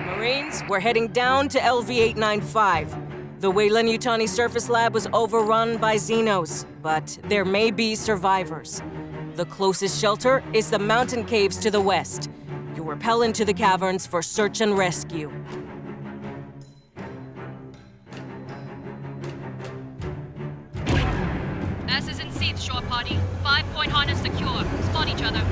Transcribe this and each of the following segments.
Marines, we're heading down to LV-895. The Weyland-Yutani surface lab was overrun by Xenos, but there may be survivors. The closest shelter is the mountain caves to the west. You'll rappel into the caverns for search and rescue. Asses in seats, shore party. 5-point harness secure. Spot each other.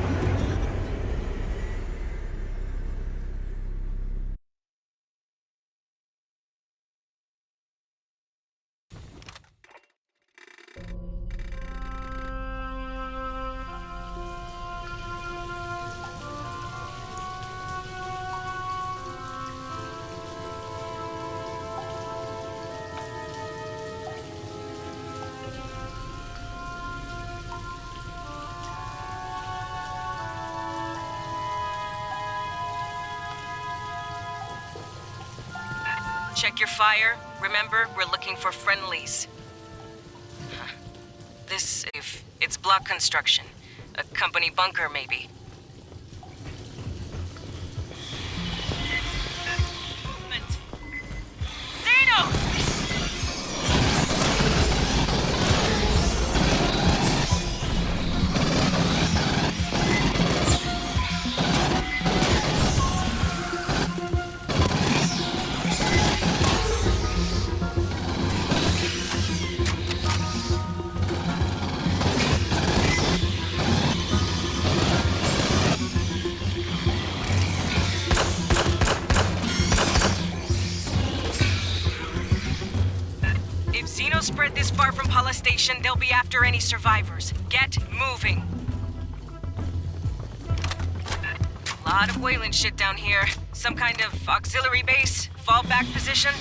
Check your fire. Remember, we're looking for friendlies. If it's block construction. A company bunker, maybe. Movement! Xeno! If Xenos spread this far from Pala Station, they'll be after any survivors. Get moving. A lot of Weyland shit down here. Some kind of auxiliary base? Fallback position?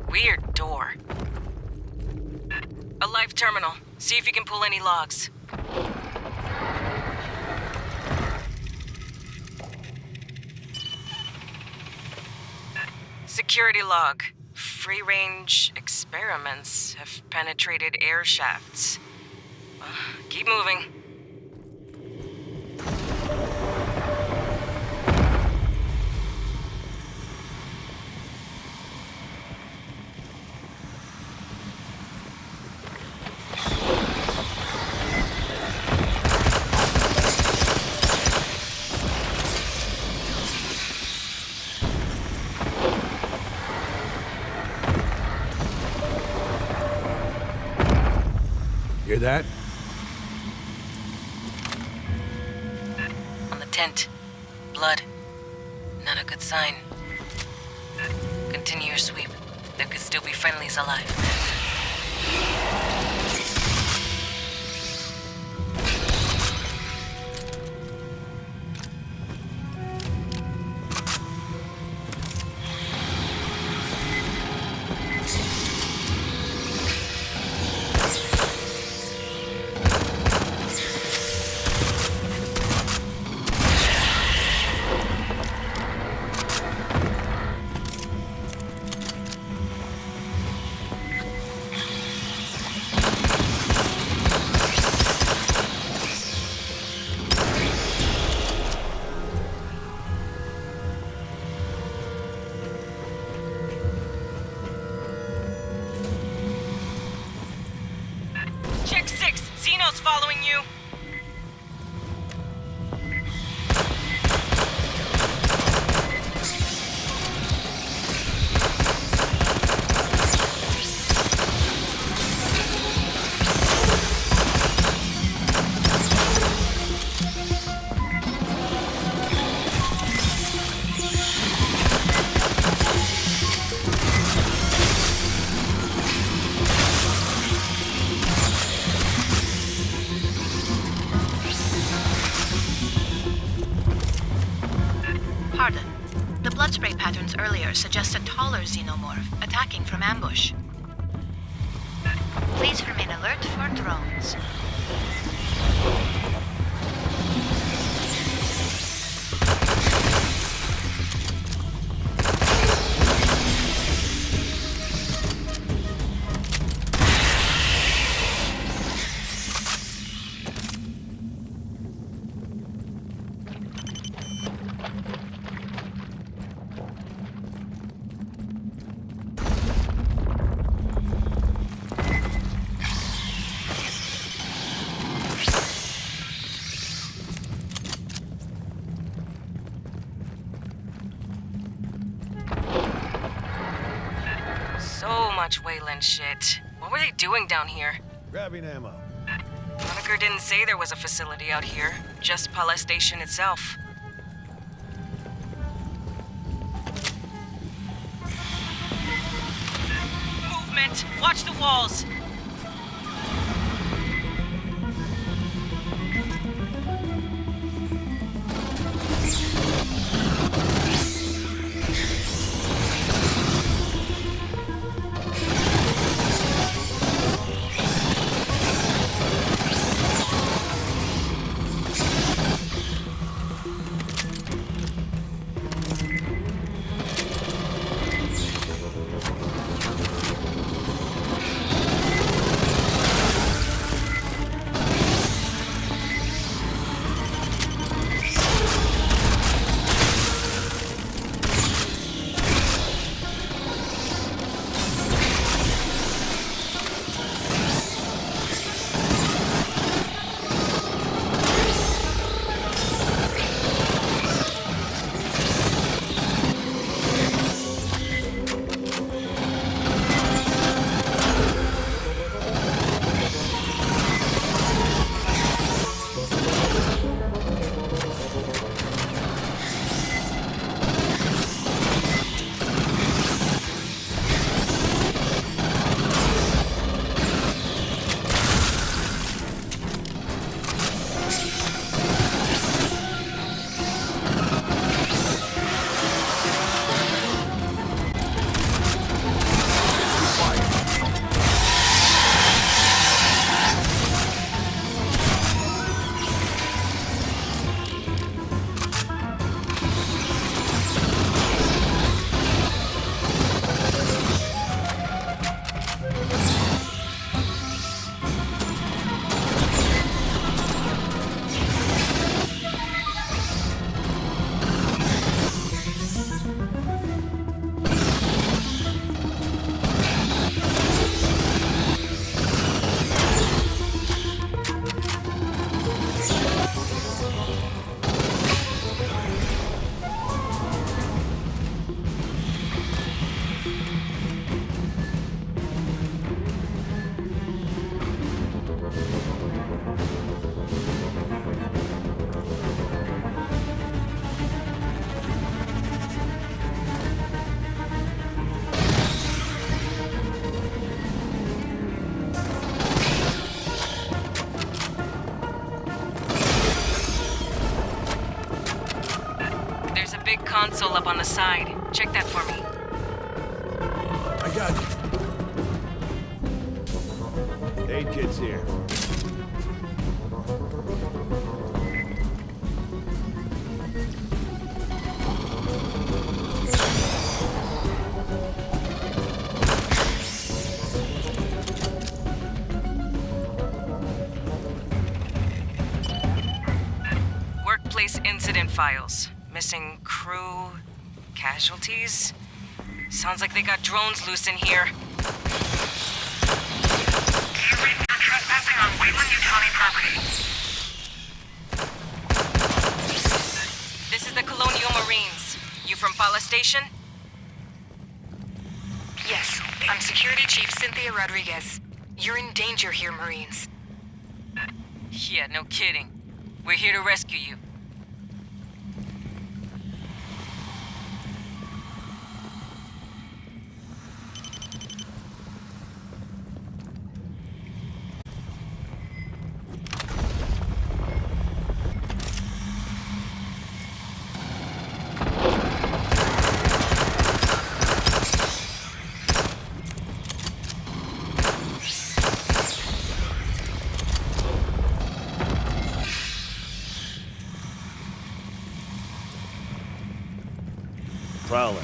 Weird door. A live terminal. See if you can pull any logs. Security log. Free-range experiments have penetrated air shafts. Keep moving. Hear that? On the tent. Blood. Not a good sign. Continue your sweep. There could still be friendlies alive. following you. Pardon. The blood spray patterns earlier suggest a taller xenomorph attacking from ambush. Please remain alert for drones. So much Wayland shit. What were they doing down here? Grabbing ammo. Honecker didn't say there was a facility out here, just Pala Station itself. Movement! Watch the walls! Console up on the side. Check that for me. I got you. Aid kit's here. Workplace incident files. Missing crew, casualties. Sounds like they got drones loose in here. You're trespassing on Wayland Utani property. location? Yes, I'm Security Chief Cynthia Rodriguez. You're in danger here, Marines. Yeah, no kidding. We're here to rescue you. Prowler.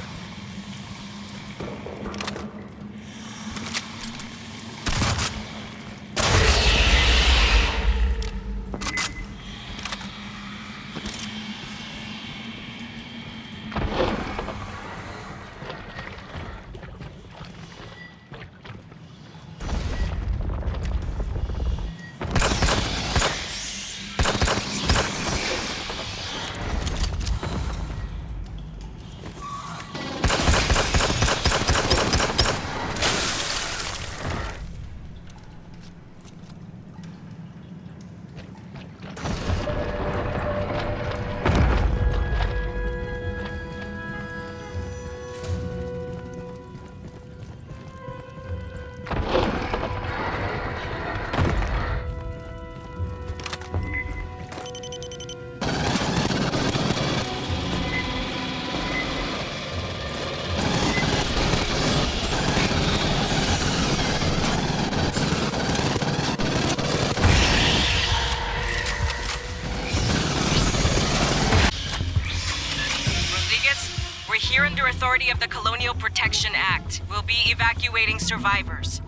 Here under authority of the Colonial Protection Act. We'll be evacuating survivors.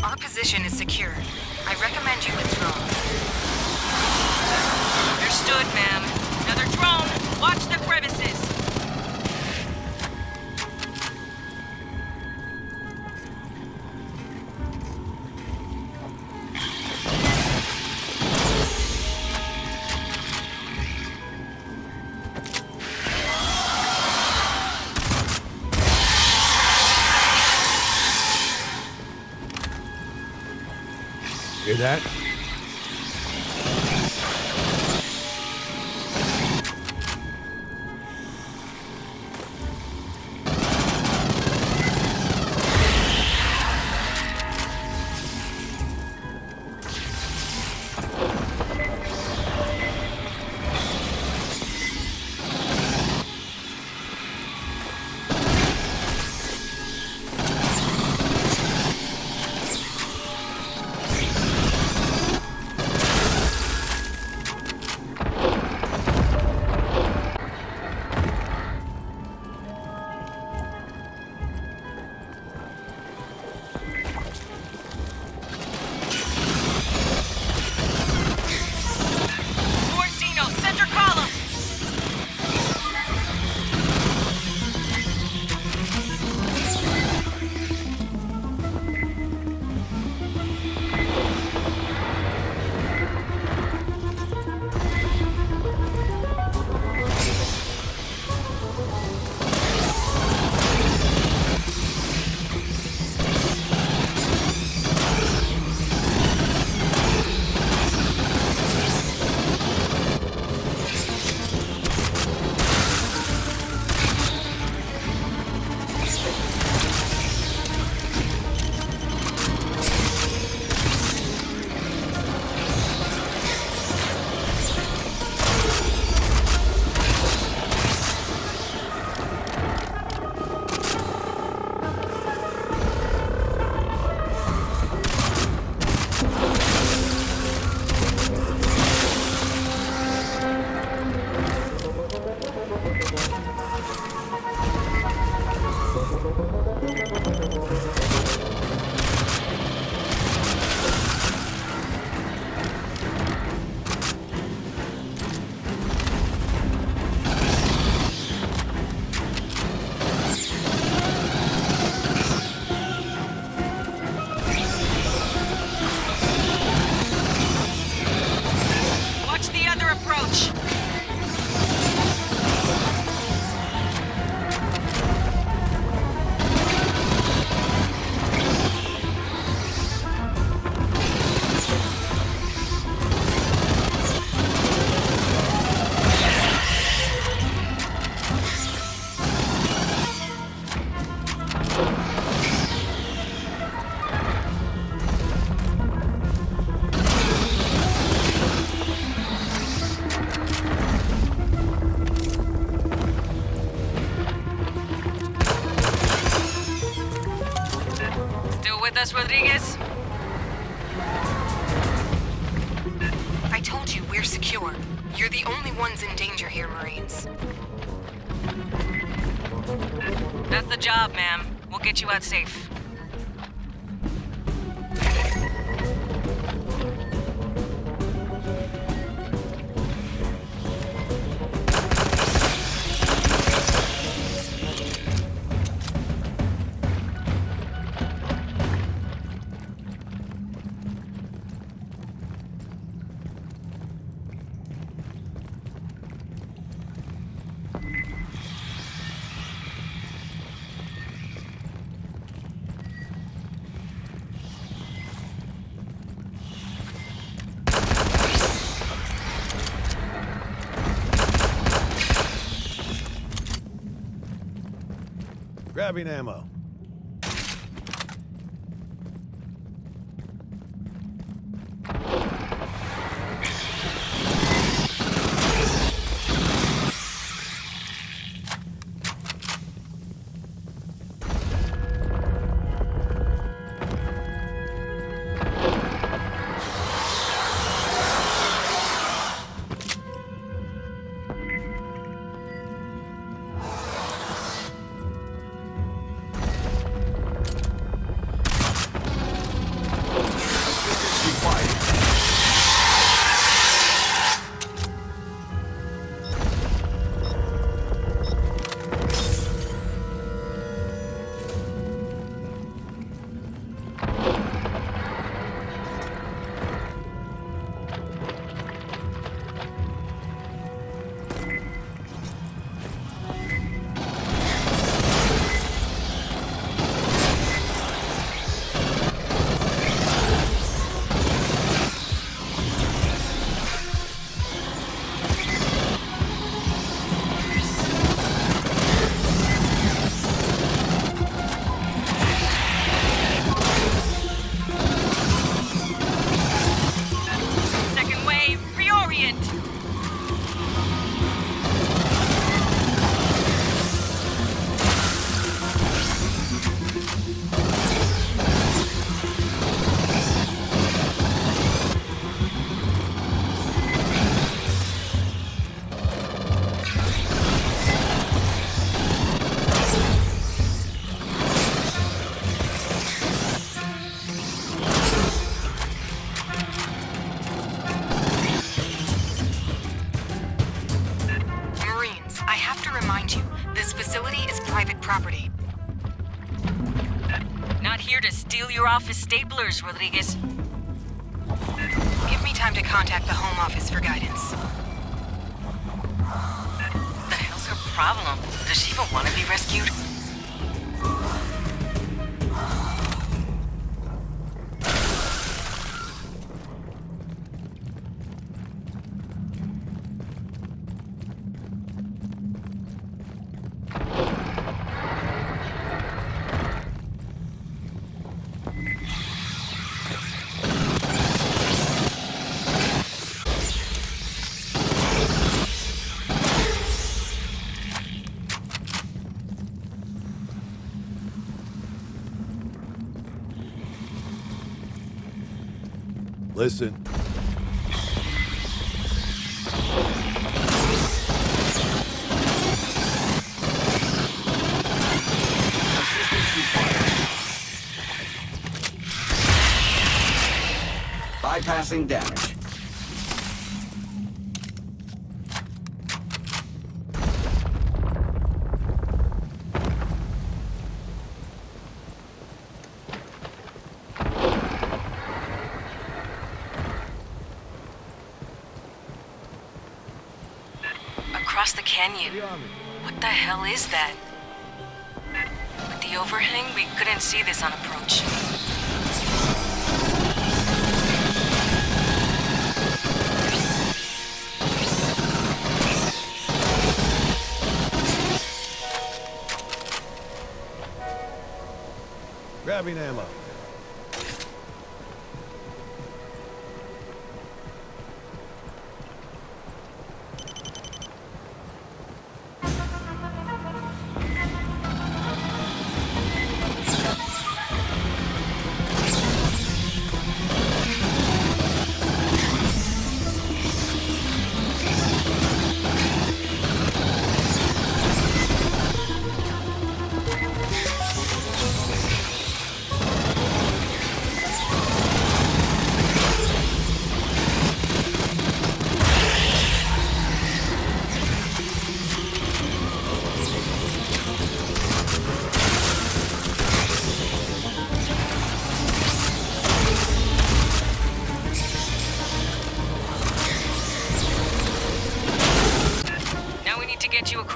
Our position is secure. I recommend you withdraw. Understood, ma'am. Another drone! Watch the crevices! Hear that? Rodriguez? I told you we're secure. You're the only ones in danger here, Marines. That's the job, ma'am. We'll get you out safe. Grabbing ammo. Second wave, reorient! Marines, I have to remind you, this facility is private property. Not here to steal your office staplers, Rodriguez. Give me time to contact the Home Office for guidance. What the hell's her problem? Does she even want to be rescued? Listen. Bypassing damage. Across the canyon. What the hell is that? With the overhang, we couldn't see this on approach. Grabbing ammo.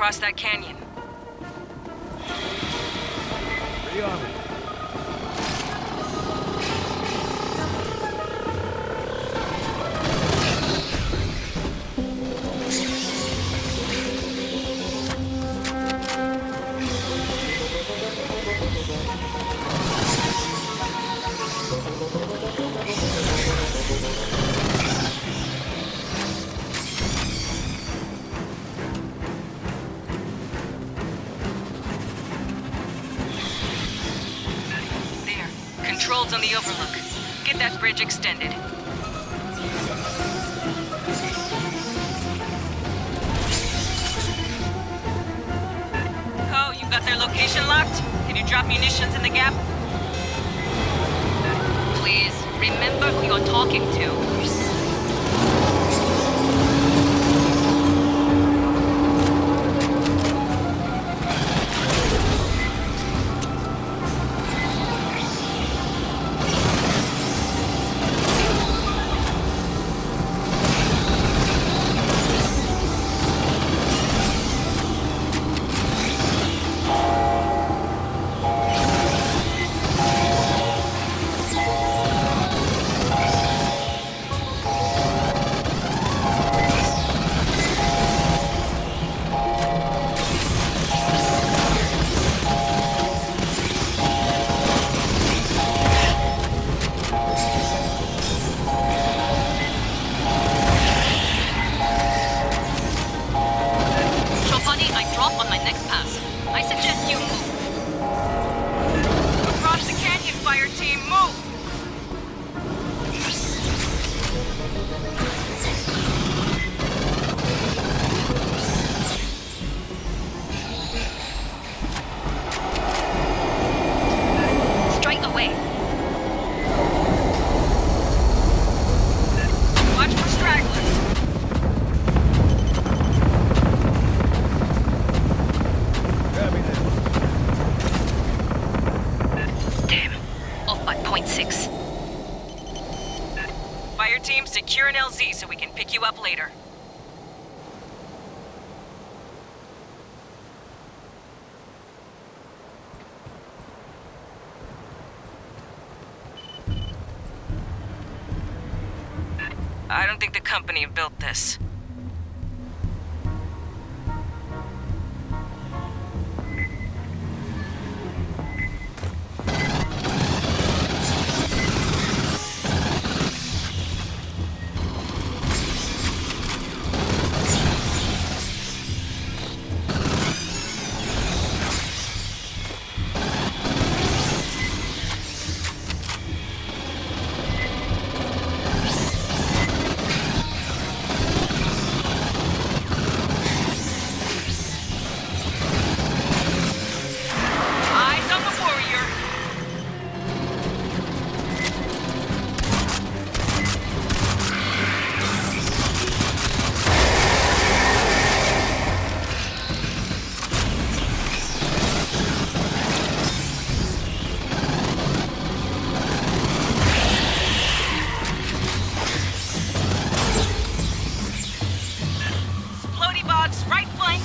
across that canyon. Rearming. There. Controls on the overlook. Get that bridge extended. Oh, you got their location locked? Can you drop munitions in the gap? Please, remember who you're talking to. On my next pass. I suggest you move. Across the canyon, Fireteam, move! Straight away. Watch for stragglers. Grabbing ammo. Damn. Off by 0.6. Fireteam, secure an LZ so we can pick you up later. I don't think the company built this. Eyes on the warrior. Floaty box, right flank.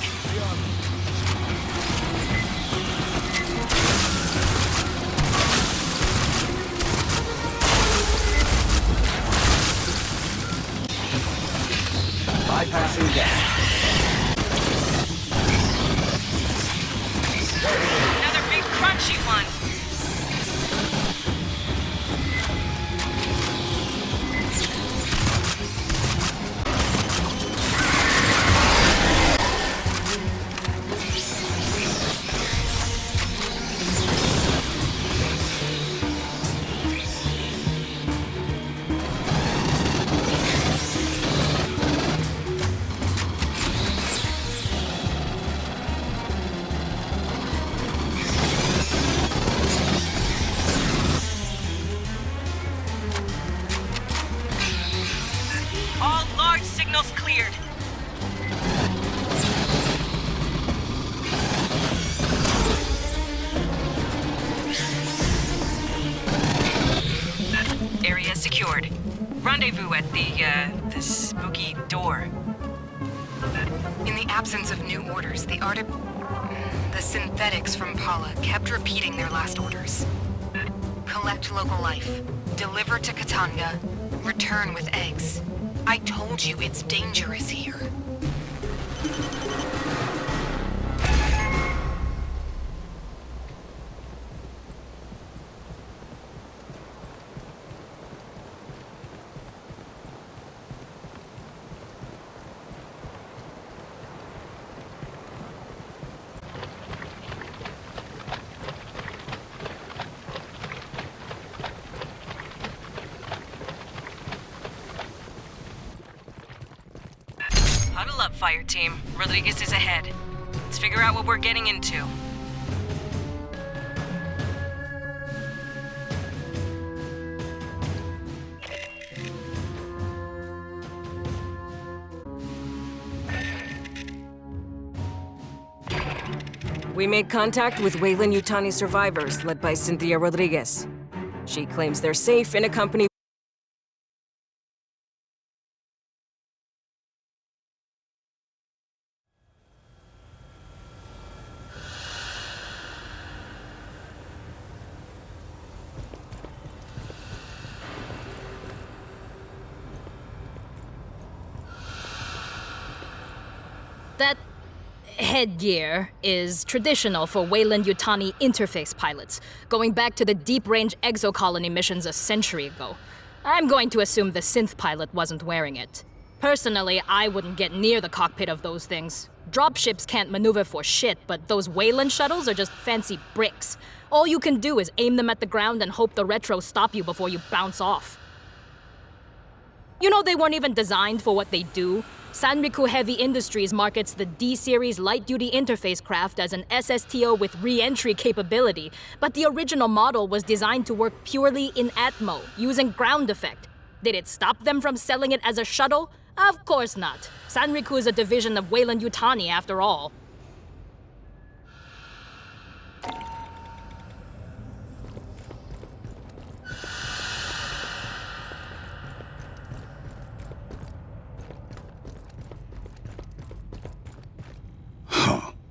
Bypassing gas. Another big crunchy one. All large signals cleared. Area secured. Rendezvous at the spooky door. In the absence of new orders, the synthetics from Paula kept repeating their last orders. Collect local life, deliver to Katanga, return with eggs. I told you it's dangerous here. Huddle up, Fireteam. Rodriguez is ahead. Let's figure out what we're getting into. We made contact with Weyland-Yutani survivors, led by Cynthia Rodriguez. She claims they're safe in a company. That headgear is traditional for Weyland-Yutani interface pilots, going back to the deep-range exocolony missions a century ago. I'm going to assume the synth pilot wasn't wearing it. Personally, I wouldn't get near the cockpit of those things. Dropships can't maneuver for shit, but those Weyland shuttles are just fancy bricks. All you can do is aim them at the ground and hope the retros stop you before you bounce off. You know they weren't even designed for what they do? Sanriku Heavy Industries markets the D-Series light-duty interface craft as an SSTO with re-entry capability, but the original model was designed to work purely in Atmo, using ground effect. Did it stop them from selling it as a shuttle? Of course not. Sanriku is a division of Weyland-Yutani after all.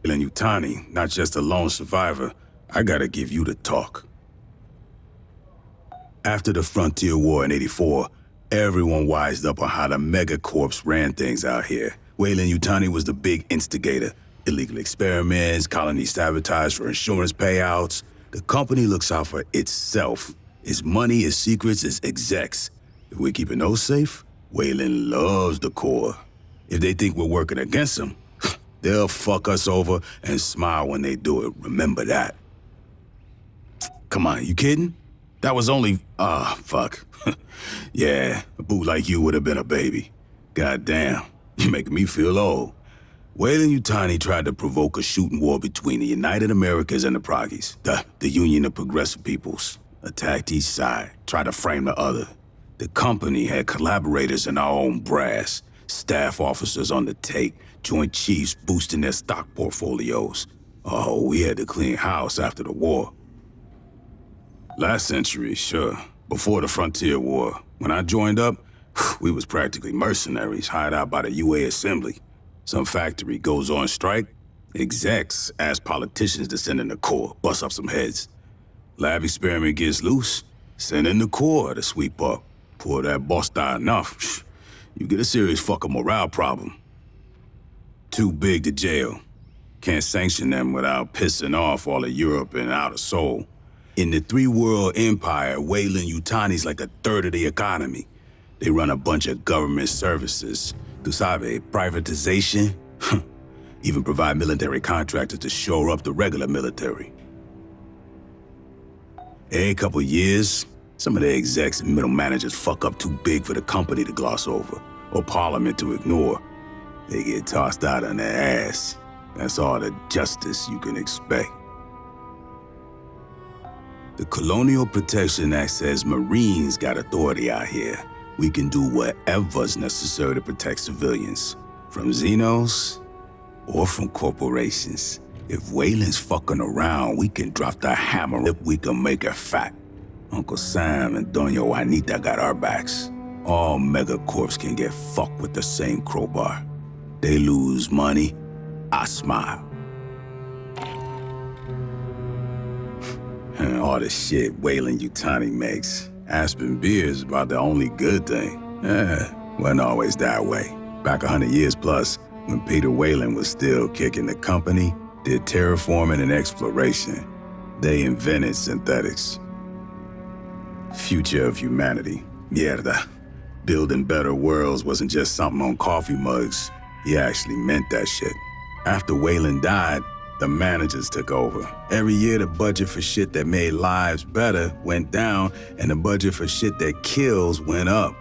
Weyland-Yutani, not just a lone survivor. I gotta give you the talk. After the Frontier War in '84, everyone wised up on how the megacorps ran things out here. Weyland-Yutani was the big instigator. Illegal experiments, colony sabotage for insurance payouts. The company looks out for itself. Its money, its secrets, its execs. If we're keeping those safe, Weyland loves the Corps. If they think we're working against them, they'll fuck us over and smile when they do it. Remember that. Come on, you kidding? That was only... fuck. Yeah, a boot like you would have been a baby. Goddamn, you're making me feel old. Weyland-Yutani tried to provoke a shooting war between the United Americas and the Proggies, the Union of Progressive Peoples. Attacked each side, tried to frame the other. The company had collaborators in our own brass, staff officers on the take, Joint Chiefs boosting their stock portfolios. Oh, we had to clean house after the war. Last century, sure. Before the Frontier War. When I joined up, we was practically mercenaries hired out by the UA Assembly. Some factory goes on strike, execs ask politicians to send in the Corps, bust up some heads. Lab experiment gets loose, send in the Corps to sweep up. Pour that boss out enough, you get a serious fucking morale problem. Too big to jail. Can't sanction them without pissing off all of Europe and Outer Soul. In the three-world empire, Weyland-Yutani's like a third of the economy. They run a bunch of government services. Tu sabe, privatization? Even provide military contractors to shore up the regular military. Every couple years, some of the execs and middle managers fuck up too big for the company to gloss over, or Parliament to ignore. They get tossed out on their ass. That's all the justice you can expect. The Colonial Protection Act says Marines got authority out here. We can do whatever's necessary to protect civilians, from Xenos or from corporations. If Weyland's fucking around, we can drop the hammer if we can make it fat. Uncle Sam and Doña Juanita got our backs. All megacorps can get fucked with the same crowbar. They lose money, I smile. And all the shit Weyland-Yutani makes. Aspen beer is about the only good thing. Wasn't always that way. Back 100 years plus, when Peter Weyland was still kicking the company, did terraforming and exploration. They invented synthetics. Future of humanity. Mierda. Building better worlds wasn't just something on coffee mugs. He actually meant that shit. After Weyland died, the managers took over. Every year, the budget for shit that made lives better went down, and the budget for shit that kills went up.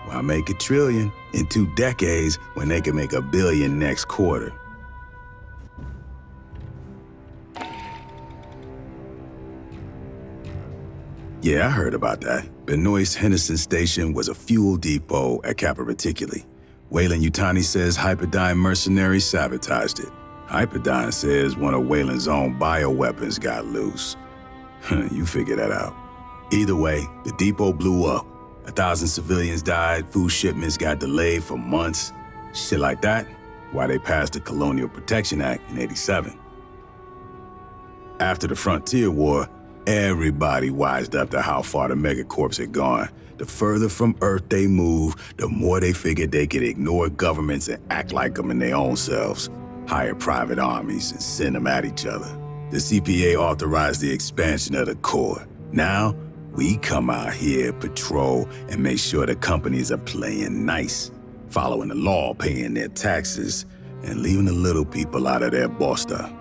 Why make $1 trillion in 2 decades when they can make $1 billion next quarter? Yeah, I heard about that. Benoist Henderson Station was a fuel depot at Kappa Reticuli. Weyland-Yutani says Hyperdyne mercenaries sabotaged it. Hyperdyne says one of Weyland's own bioweapons got loose. You figure that out. Either way, the depot blew up. 1,000 civilians died, food shipments got delayed for months. Shit like that, why they passed the Colonial Protection Act in '87. After the Frontier War, everybody wised up to how far the megacorps had gone. The further from Earth they moved, the more they figured they could ignore governments and act like them in their own selves. Hire private armies and send them at each other. The CPA authorized the expansion of the Corps. Now, we come out here, patrol, and make sure the companies are playing nice, following the law, paying their taxes, and leaving the little people out of their bosta.